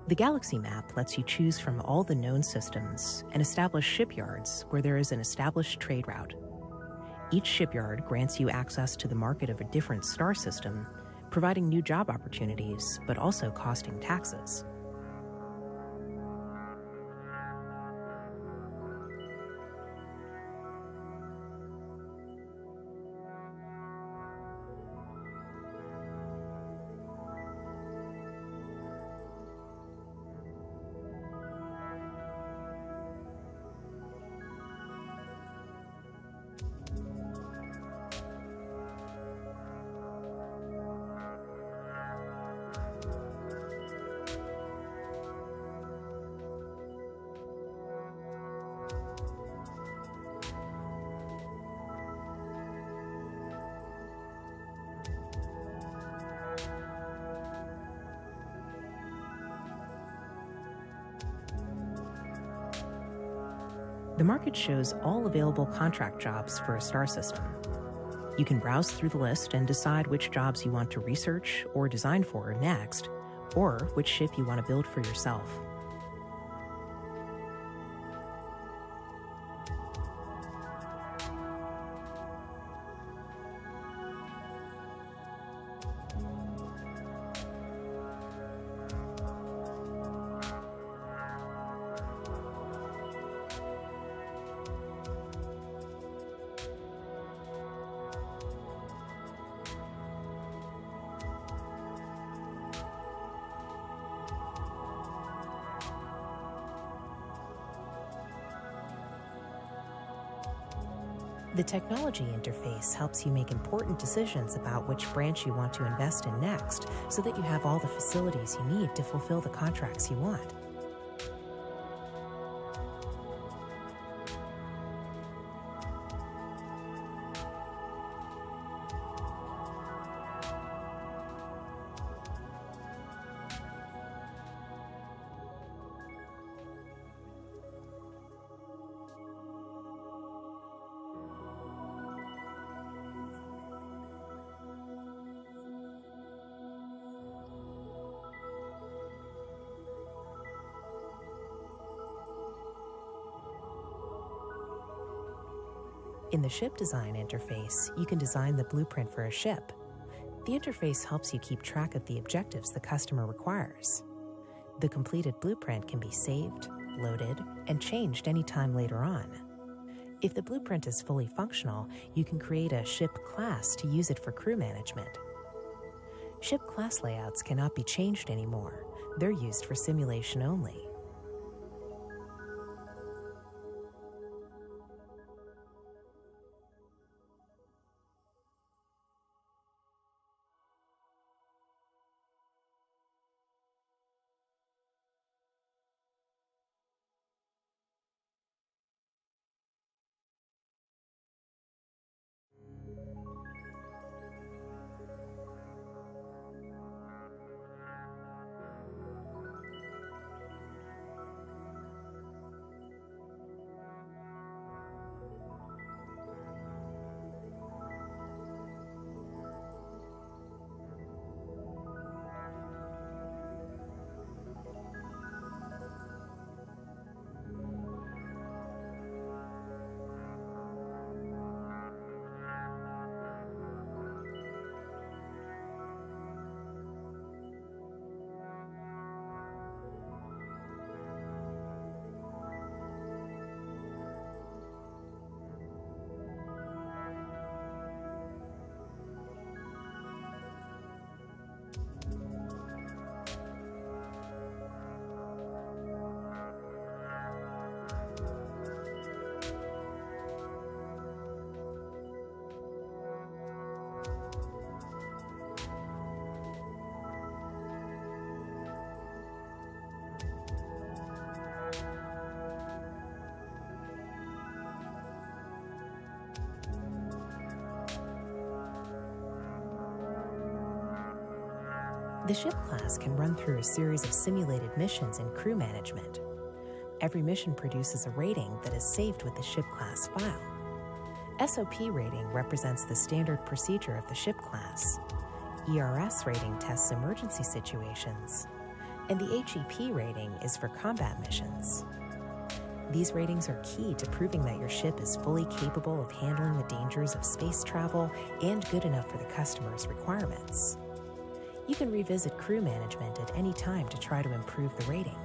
The galaxy map lets you choose from all the known systems and establish shipyards where there is an established trade route. Each shipyard grants you access to the market of a different star system, providing new job opportunities, but also costing taxes. The market shows all available contract jobs for a star system. You can browse through the list and decide which jobs you want to research or design for next, or which ship you want to build for yourself. The technology interface helps you make important decisions about which branch you want to invest in next, so that you have all the facilities you need to fulfill the contracts you want. In the ship design interface, you can design the blueprint for a ship. The interface helps you keep track of the objectives the customer requires. The completed blueprint can be saved, loaded, and changed anytime later on. If the blueprint is fully functional, you can create a ship class to use it for crew management. Ship class layouts cannot be changed anymore. They're used for simulation only. The ship class can run through a series of simulated missions and crew management. Every mission produces a rating that is saved with the ship class file. SOP rating represents the standard procedure of the ship class. ERS rating tests emergency situations. And the HEP rating is for combat missions. These ratings are key to proving that your ship is fully capable of handling the dangers of space travel and good enough for the customer's requirements. You can revisit crew management at any time to try to improve the rating.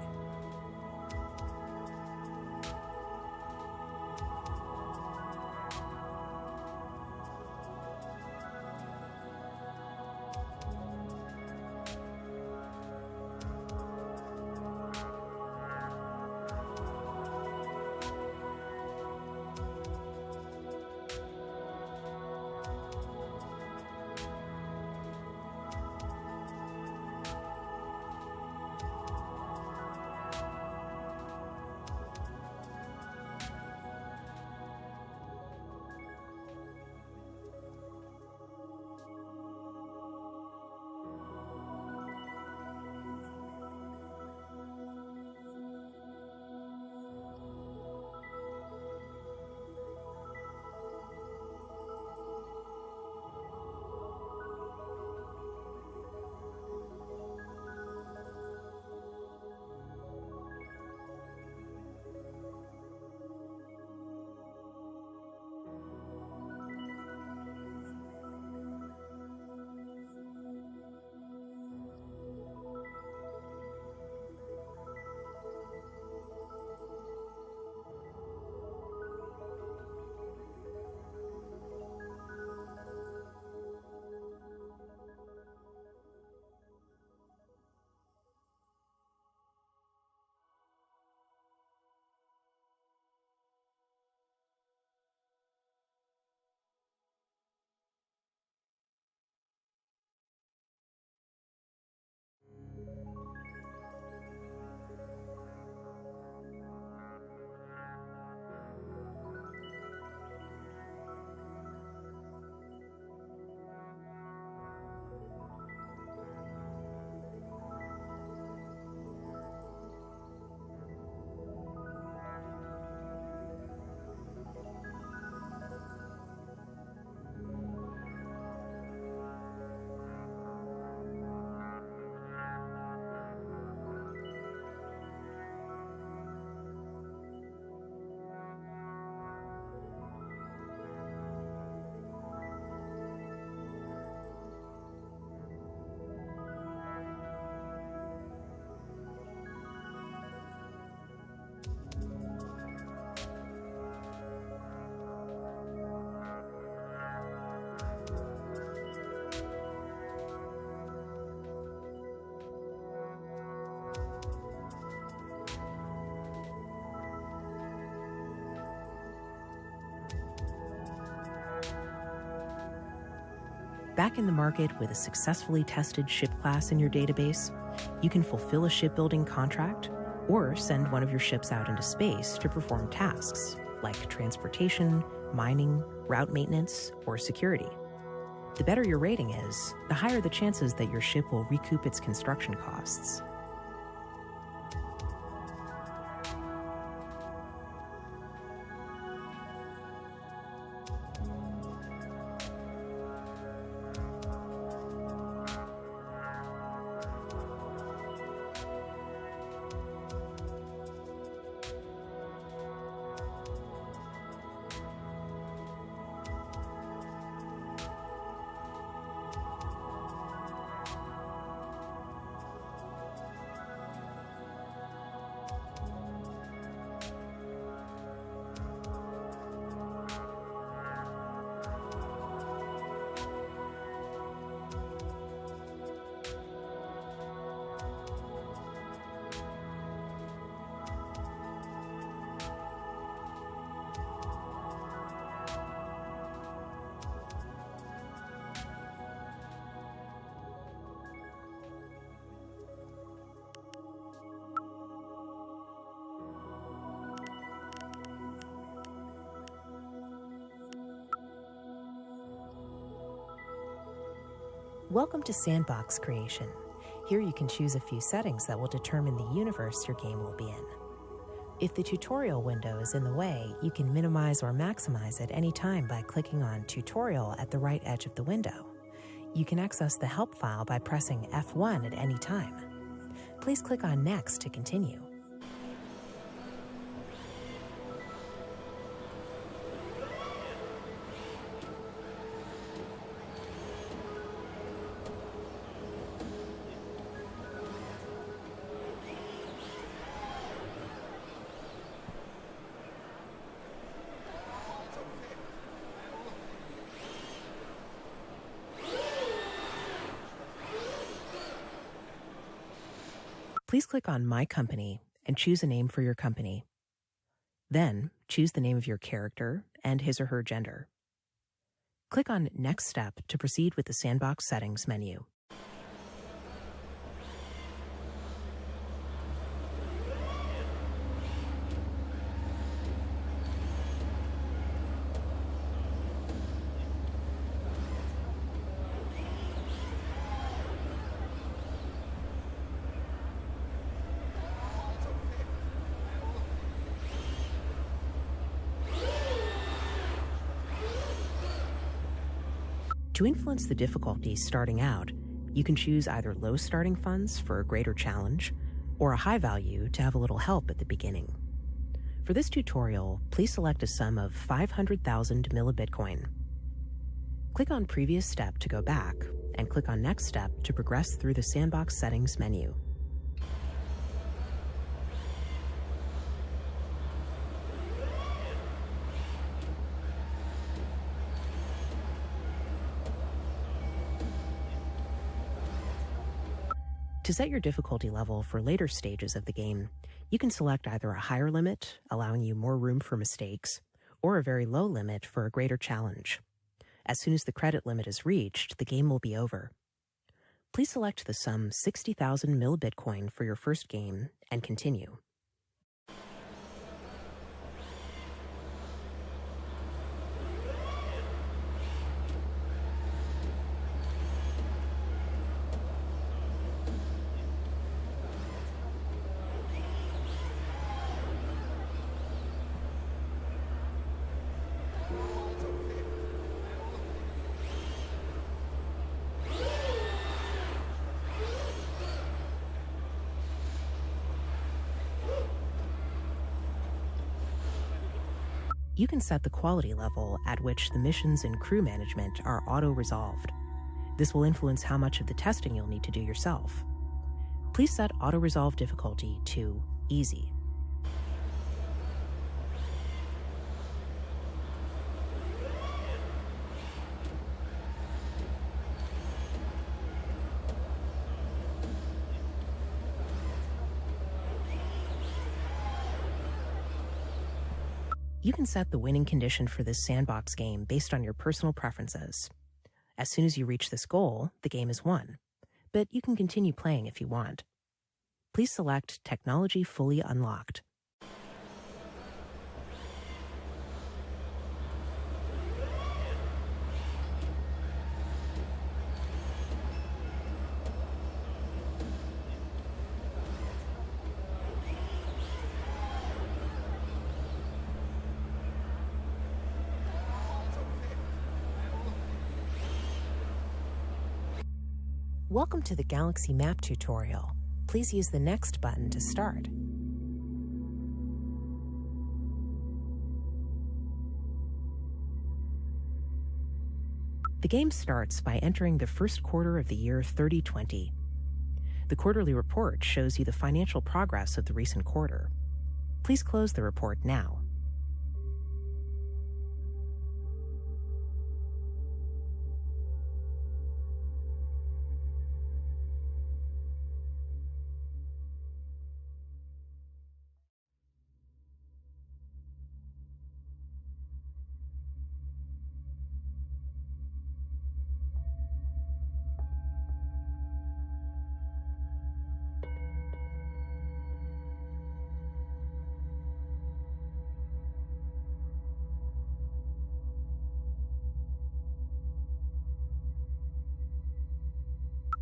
Back in the market with a successfully tested ship class in your database, you can fulfill a shipbuilding contract or send one of your ships out into space to perform tasks like transportation, mining, route maintenance, or security. The better your rating is, the higher the chances that your ship will recoup its construction costs. Welcome to Sandbox Creation. Here you can choose a few settings that will determine the universe your game will be in. If the tutorial window is in the way, you can minimize or maximize it any time by clicking on Tutorial at the right edge of the window. You can access the help file by pressing F1 at any time. Please click on Next to continue. Please click on My Company and choose a name for your company. Then, choose the name of your character and his or her gender. Click on Next Step to proceed with the Sandbox Settings menu. To influence the difficulty starting out, you can choose either low starting funds for a greater challenge, or a high value to have a little help at the beginning. For this tutorial, please select a sum of 500,000 millibitcoin. Click on Previous Step to go back, and click on Next Step to progress through the Sandbox Settings menu. To set your difficulty level for later stages of the game, you can select either a higher limit, allowing you more room for mistakes, or a very low limit for a greater challenge. As soon as the credit limit is reached, the game will be over. Please select the sum 60,000 millibitcoin for your first game and continue. You can set the quality level at which the missions and crew management are auto-resolved. This will influence how much of the testing you'll need to do yourself. Please set auto-resolve difficulty to Easy. You can set the winning condition for this sandbox game based on your personal preferences. As soon as you reach this goal, the game is won, but you can continue playing if you want. Please select Technology Fully Unlocked. Welcome to the Galaxy Map tutorial. Please use the Next button to start. The game starts by entering the first quarter of the year 3020. The quarterly report shows you the financial progress of the recent quarter. Please close the report now.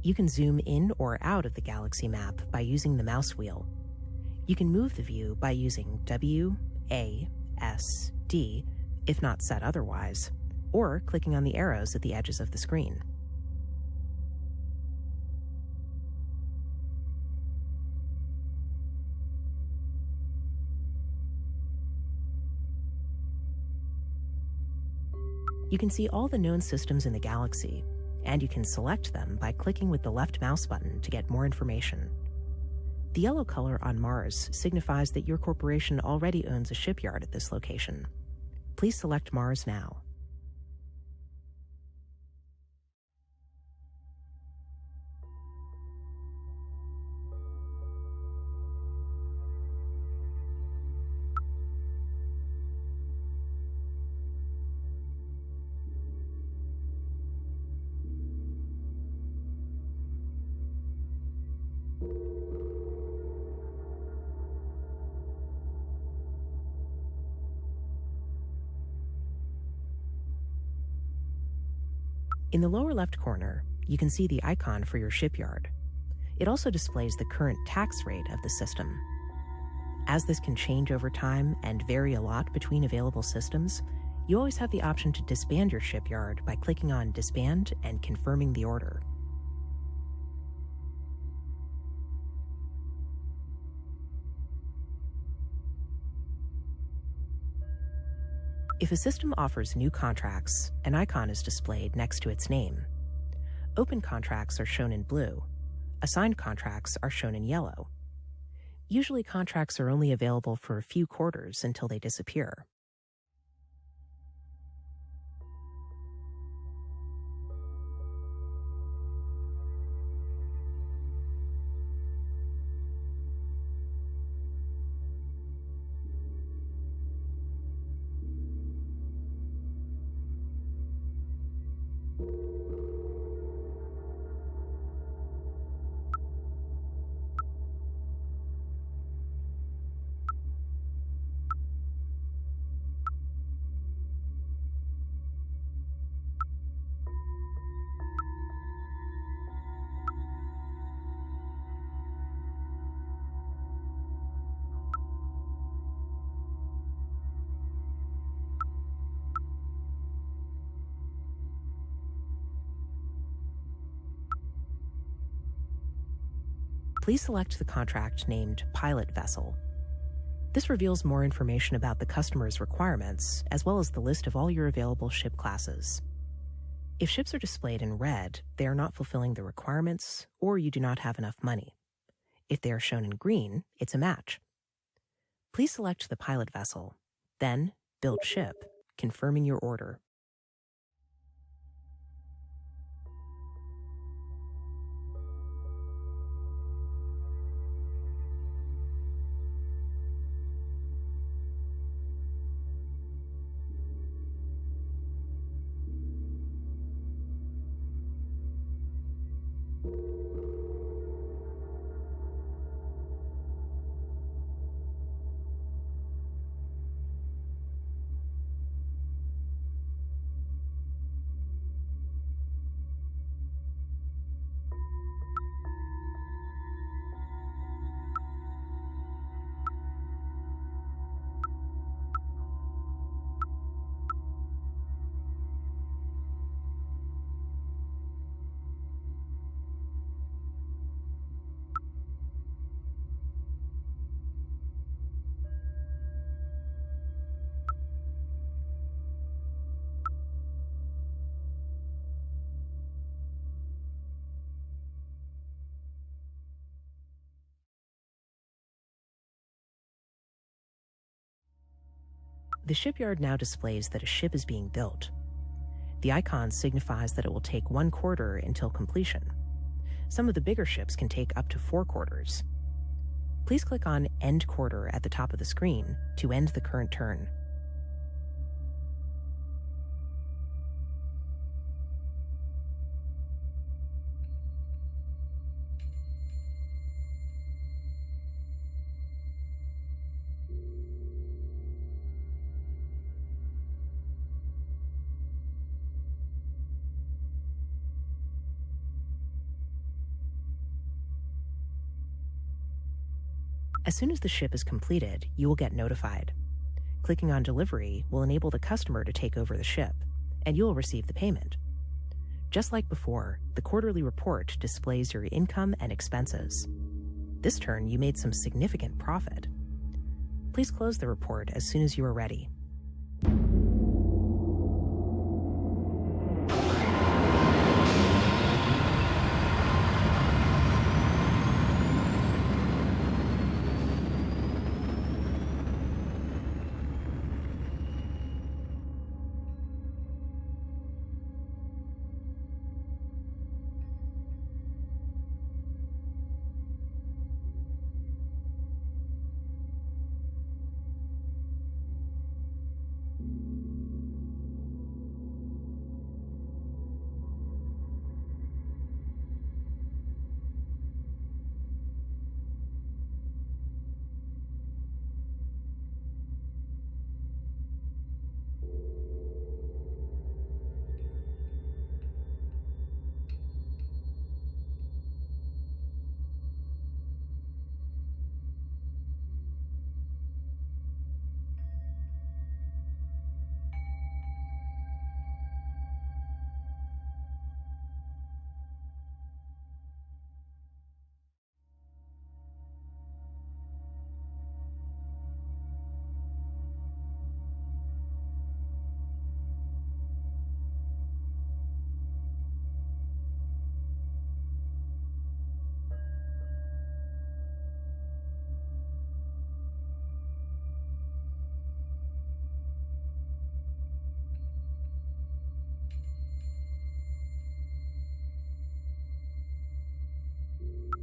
You can zoom in or out of the galaxy map by using the mouse wheel. You can move the view by using W, A, S, D, if not set otherwise, or clicking on the arrows at the edges of the screen. You can see all the known systems in the galaxy, and you can select them by clicking with the left mouse button to get more information. The yellow color on Mars signifies that your corporation already owns a shipyard at this location. Please select Mars now. In the lower left corner, you can see the icon for your shipyard. It also displays the current tax rate of the system. As this can change over time and vary a lot between available systems, you always have the option to disband your shipyard by clicking on Disband and confirming the order. If a system offers new contracts, an icon is displayed next to its name. Open contracts are shown in blue. Assigned contracts are shown in yellow. Usually contracts are only available for a few quarters until they disappear. Please select the contract named Pilot Vessel. This reveals more information about the customer's requirements, as well as the list of all your available ship classes. If ships are displayed in red, they are not fulfilling the requirements, or you do not have enough money. If they are shown in green, it's a match. Please select the pilot vessel, then Build Ship, confirming your order. The shipyard now displays that a ship is being built. The icon signifies that it will take 1 quarter until completion. Some of the bigger ships can take up to 4 quarters. Please click on End Quarter at the top of the screen to end the current turn. As soon as the ship is completed, you will get notified. Clicking on Delivery will enable the customer to take over the ship, and you will receive the payment. Just like before, the quarterly report displays your income and expenses. This turn, you made some significant profit. Please close the report as soon as you are ready.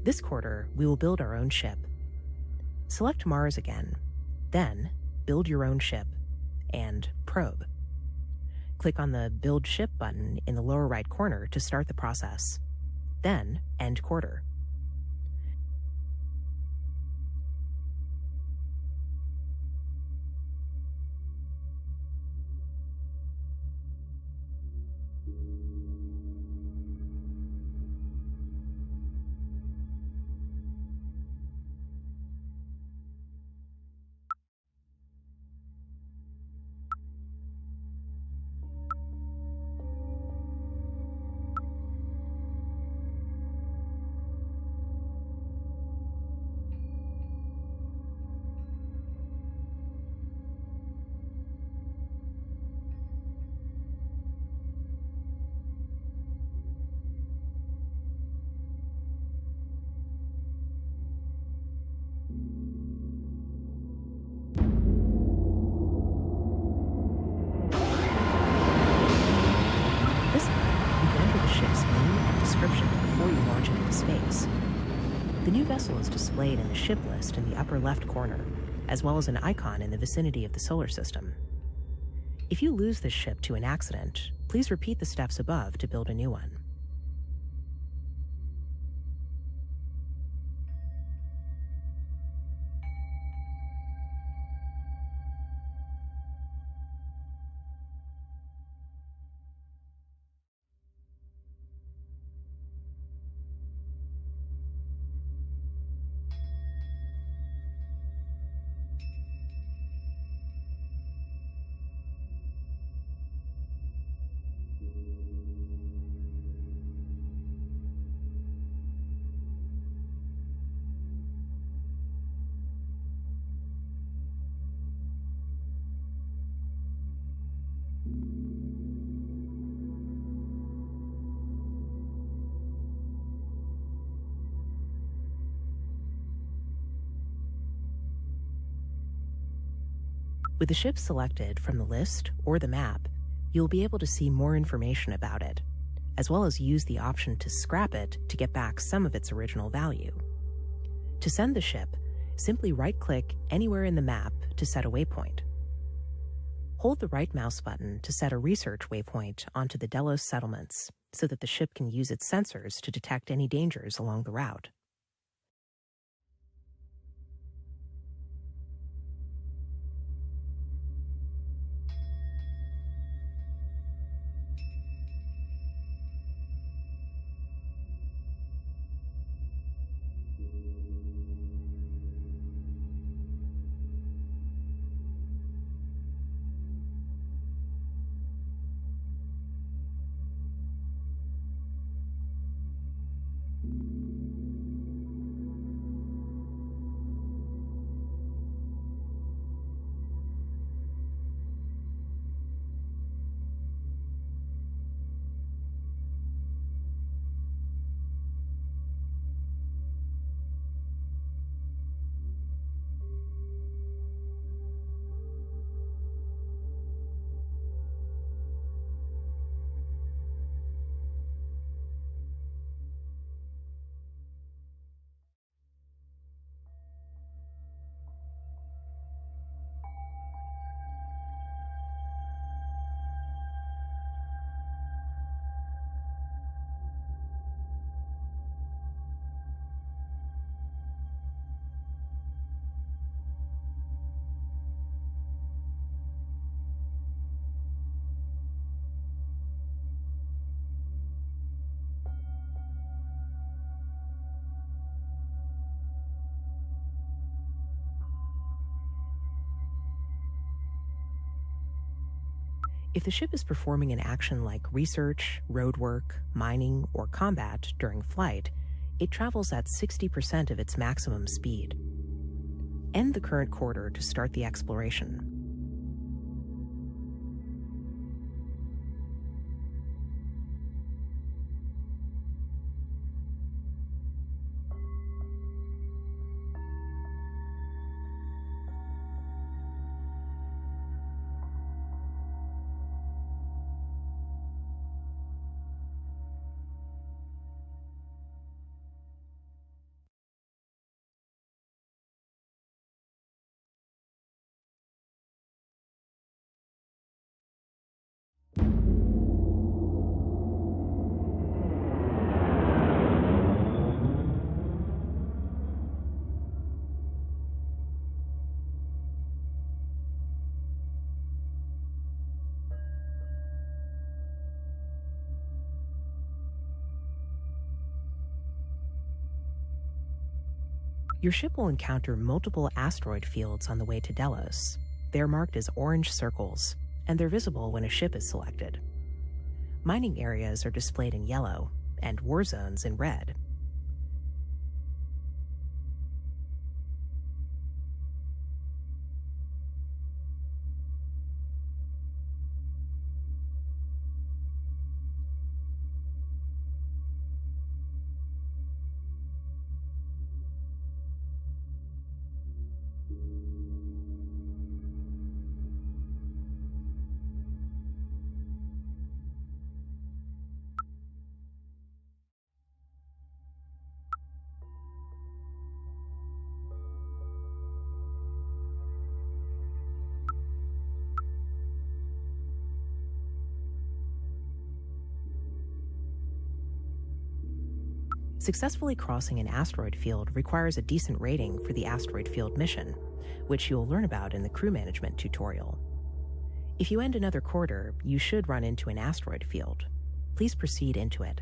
This quarter, we will build our own ship. Select Mars again, then Build Your Own Ship, and Probe. Click on the Build Ship button in the lower right corner to start the process. Then End Quarter. This time, you can enter the ship's name and description before you launch it into space. The new vessel is displayed in the ship list in the upper left corner, as well as an icon in the vicinity of the solar system. If you lose this ship to an accident, please repeat the steps above to build a new one. With the ship selected from the list or the map, you'll be able to see more information about it, as well as use the option to scrap it to get back some of its original value. To send the ship, simply right-click anywhere in the map to set a waypoint. Hold the right mouse button to set a research waypoint onto the Delos settlements so that the ship can use its sensors to detect any dangers along the route. If the ship is performing an action like research, roadwork, mining, or combat during flight, it travels at 60% of its maximum speed. End the current quarter to start the exploration. Your ship will encounter multiple asteroid fields on the way to Delos. They are marked as orange circles, and they're visible when a ship is selected. Mining areas are displayed in yellow, and war zones in red. Successfully crossing an asteroid field requires a decent rating for the asteroid field mission, which you'll learn about in the crew management tutorial. If you end another quarter, you should run into an asteroid field. Please proceed into it.